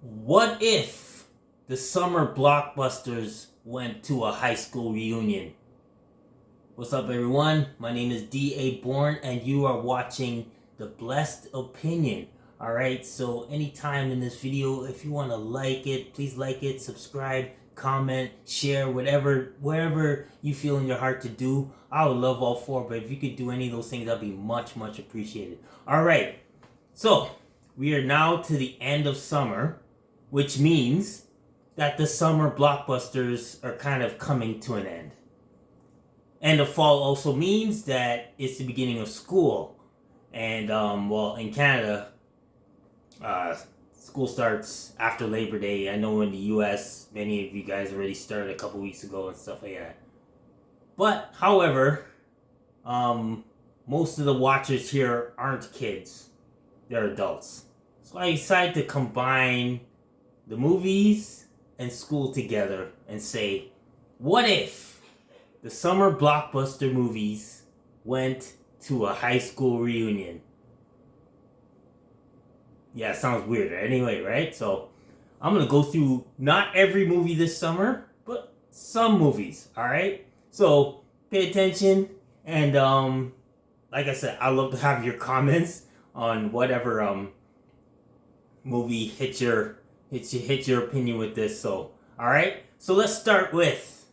What if the Summer Blockbusters went to a high school reunion? What's up, everyone? My name is D.A. Bourne, and you are watching The Blessed Opinion. Alright, so anytime in this video, if you want to like it, please like it, subscribe, comment, share, wherever you feel in your heart to do. I would love all four, but if you could do any of those things, that'd be much appreciated. Alright, so we are now to the end of summer, which means that the summer blockbusters are kind of coming to an end. And the fall also means that it's the beginning of school. And, in Canada, school starts after Labor Day. I know in the US, many of you guys already started a couple weeks ago and stuff like that. But, however, most of the watchers here aren't kids. They're adults. So I decided to combine the movies and school together and say, what if the summer blockbuster movies went to a high school reunion? Yeah, it sounds weird. Anyway, right? So I'm going to go through not every movie this summer, but some movies, all right? So pay attention, and like I said, I love to have your comments on whatever movie hit your opinion with this. So, all right? So let's start with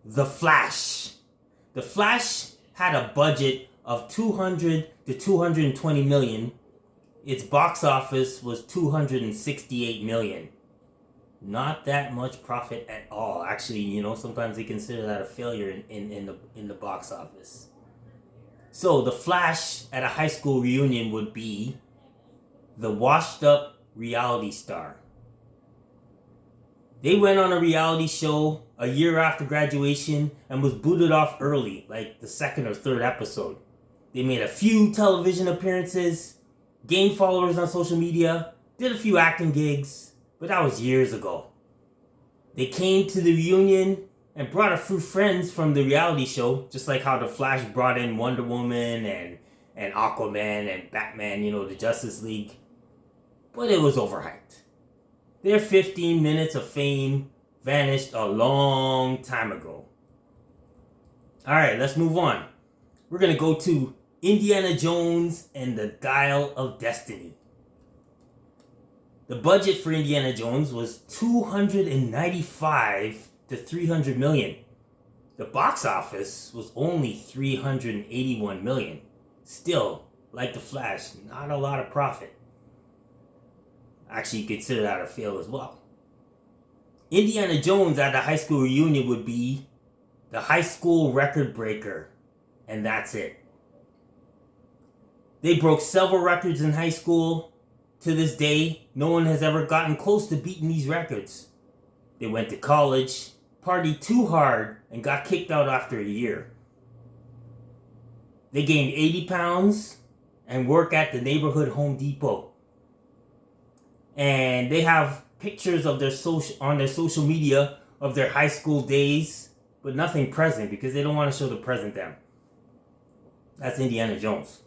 The Flash. The Flash had a budget of 200 to 220 million. Its box office was 268 million. Not that much profit at all. Actually, sometimes they consider that a failure in the box office. So, The Flash at a high school reunion would be the washed up reality star. They went on a reality show a year after graduation and was booted off early, like the second or third episode. They made a few television appearances, gained followers on social media, did a few acting gigs, but that was years ago. They came to the reunion and brought a few friends from the reality show, just like how The Flash brought in Wonder Woman and Aquaman and Batman, the Justice League. But it was overhyped. Their 15 minutes of fame vanished a long time ago. Alright, let's move on. We're going to go to Indiana Jones and the Dial of Destiny. The budget for Indiana Jones was 295 to 300 million. The box office was only 381 million. Still, like The Flash, not a lot of profit. Actually, consider that a fail as well. Indiana Jones at the high school reunion would be the high school record breaker, and that's it. They broke several records in high school. To this day, no one has ever gotten close to beating these records. They went to college, partied too hard, and got kicked out after a year. They gained 80 pounds and work at the neighborhood Home Depot. And they have pictures of on their social media of their high school days, but nothing present because they don't want to show the present them. That's Indiana Jones.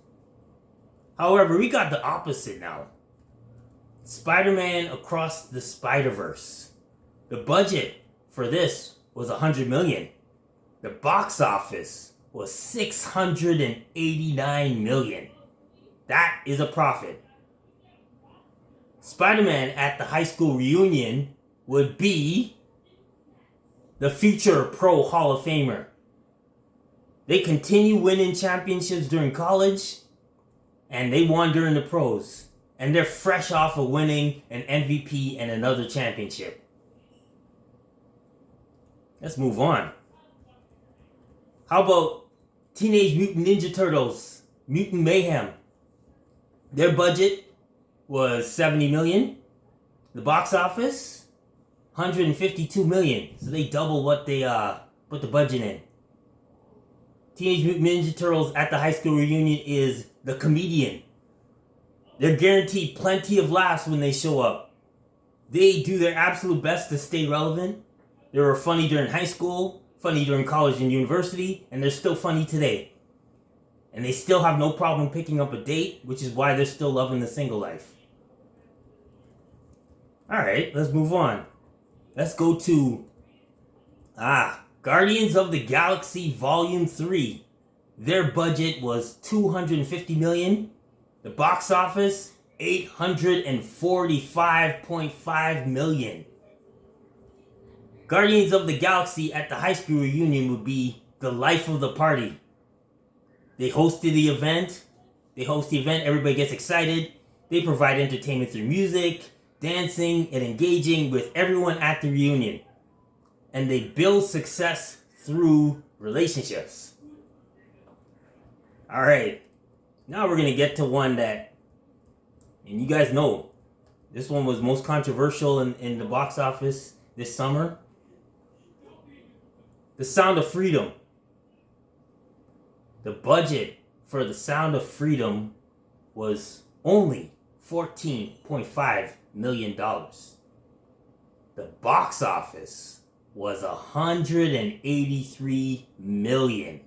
However, we got the opposite now. Spider-Man Across the Spider-Verse. The budget for this was 100 million. The box office was 689 million. That is a profit. Spider-Man at the high school reunion would be the future Pro Hall of Famer. They continue winning championships during college, and they won during the pros. And they're fresh off of winning an MVP and another championship. Let's move on. How about Teenage Mutant Ninja Turtles, Mutant Mayhem? Their budget was 70 million. The box office, 152 million. So they double what they put the budget in. Teenage Mutant Ninja Turtles at the high school reunion is the comedian. They're guaranteed plenty of laughs when they show up. They do their absolute best to stay relevant. They were funny during high school, funny during college and university, and they're still funny today. And they still have no problem picking up a date, which is why they're still loving the single life. Alright, let's move on. Let's go to Guardians of the Galaxy Volume 3. Their budget was $250 million. The box office, $845.5 million. Guardians of the Galaxy at the high school reunion would be the life of the party. They hosted the event. Everybody gets excited. They provide entertainment through music, dancing, and engaging with everyone at the reunion. And they build success through relationships. Alright, now we're going to get to one that, and you guys know, this one was most controversial in the box office this summer. The Sound of Freedom. The budget for The Sound of Freedom was only $14.5 million. The box office was $183 million.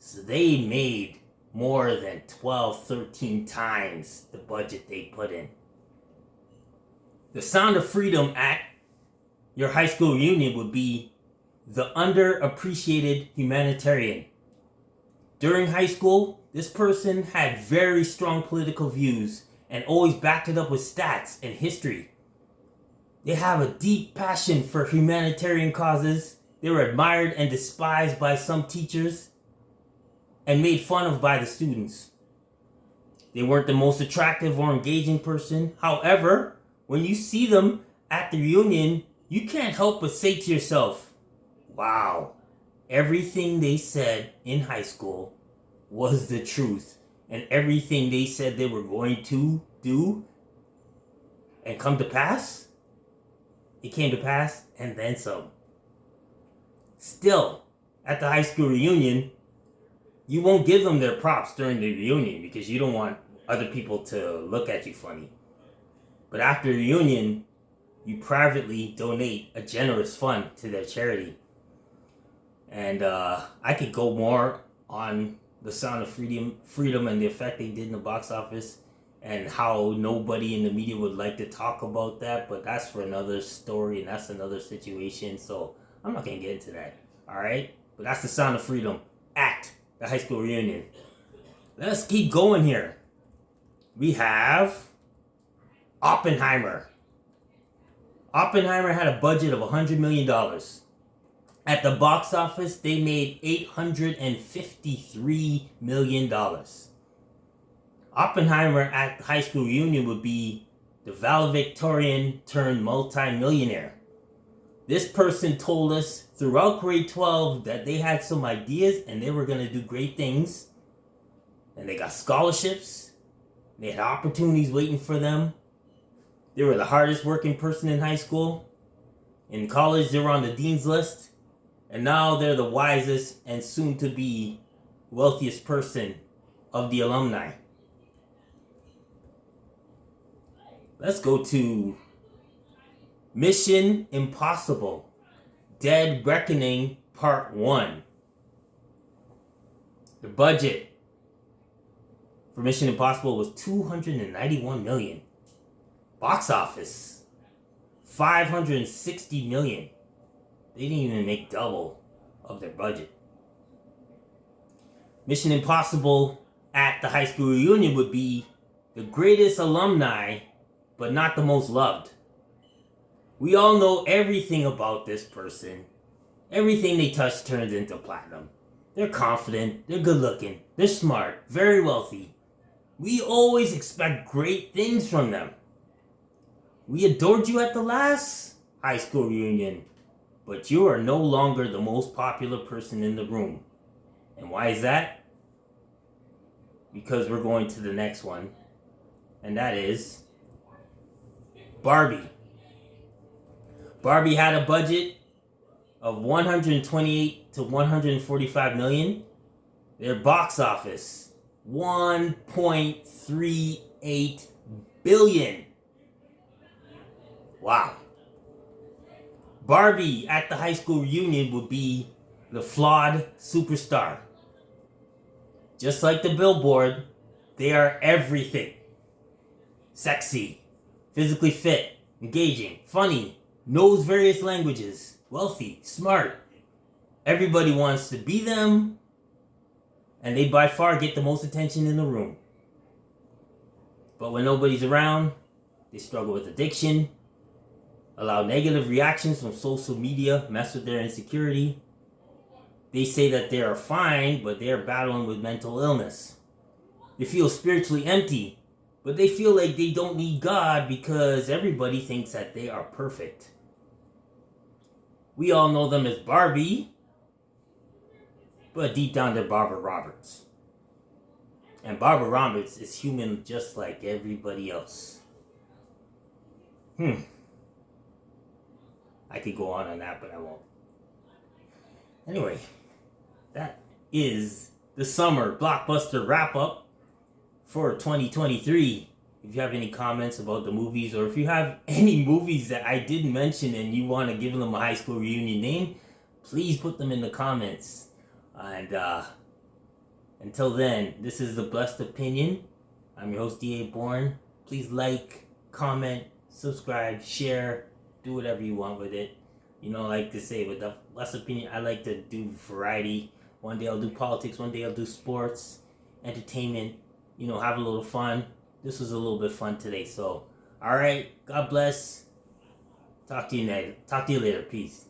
So they made more than 12, 13 times the budget they put in. The Sound of Freedom at your high school reunion would be the underappreciated humanitarian. During high school, this person had very strong political views and always backed it up with stats and history. They have a deep passion for humanitarian causes. They were admired and despised by some teachers and made fun of by the students. They weren't the most attractive or engaging person. However, when you see them at the reunion, you can't help but say to yourself, wow, everything they said in high school was the truth. And everything they said they were going to do and come to pass, it came to pass and then some. Still, at the high school reunion, you won't give them their props during the reunion because you don't want other people to look at you funny. But after the reunion, you privately donate a generous fund to their charity. And I could go more on The Sound of Freedom and the effect they did in the box office and how nobody in the media would like to talk about that, but that's for another story and that's another situation, so I'm not going to get into that, alright? But that's The Sound of Freedom at the high school reunion. Let's keep going here. We have Oppenheimer. Oppenheimer had a budget of $100 million. At the box office, they made $853 million. Oppenheimer at the high school reunion would be the valedictorian turned multi-millionaire. This person told us throughout grade 12 that they had some ideas and they were going to do great things. And they got scholarships. They had opportunities waiting for them. They were the hardest working person in high school. In college, they were on the dean's list. And now they're the wisest and soon to be wealthiest person of the alumni. Let's go to Mission Impossible Dead Reckoning Part 1. The budget for Mission Impossible was $291 million. Box office, $560 million. They didn't even make double of their budget. Mission Impossible at the high school reunion would be the greatest alumni, but not the most loved. We all know everything about this person. Everything they touch turns into platinum. They're confident, they're good looking, they're smart, very wealthy. We always expect great things from them. We adored you at the last high school reunion. But you are no longer the most popular person in the room. And why is that? Because we're going to the next one. And that is Barbie. Barbie had a budget of 128 to 145 million. Their box office, 1.38 billion. Wow. Barbie at the high school reunion would be the flawed superstar. Just like the billboard, they are everything. Sexy, physically fit, engaging, funny, knows various languages, wealthy, smart. Everybody wants to be them, and they by far get the most attention in the room. But when nobody's around, they struggle with addiction, allow negative reactions from social media, mess with their insecurity. They say that they are fine, but they are battling with mental illness. They feel spiritually empty, but they feel like they don't need God because everybody thinks that they are perfect. We all know them as Barbie, but deep down they're Barbara Roberts. And Barbara Roberts is human just like everybody else. I could go on that, but I won't. Anyway, that is the summer blockbuster wrap-up for 2023. If you have any comments about the movies, or if you have any movies that I didn't mention and you want to give them a high school reunion name, please put them in the comments. And until then, this is The Blessed Opinion. I'm your host, D.A. Bourne. Please like, comment, subscribe, share, do whatever you want with it. You know, like to say, with The Blessed Opinion, I like to do variety. One day I'll do politics, one day I'll do sports, entertainment, you know, have a little fun. This was a little bit fun today, so, alright, God bless. Talk to you later. Peace.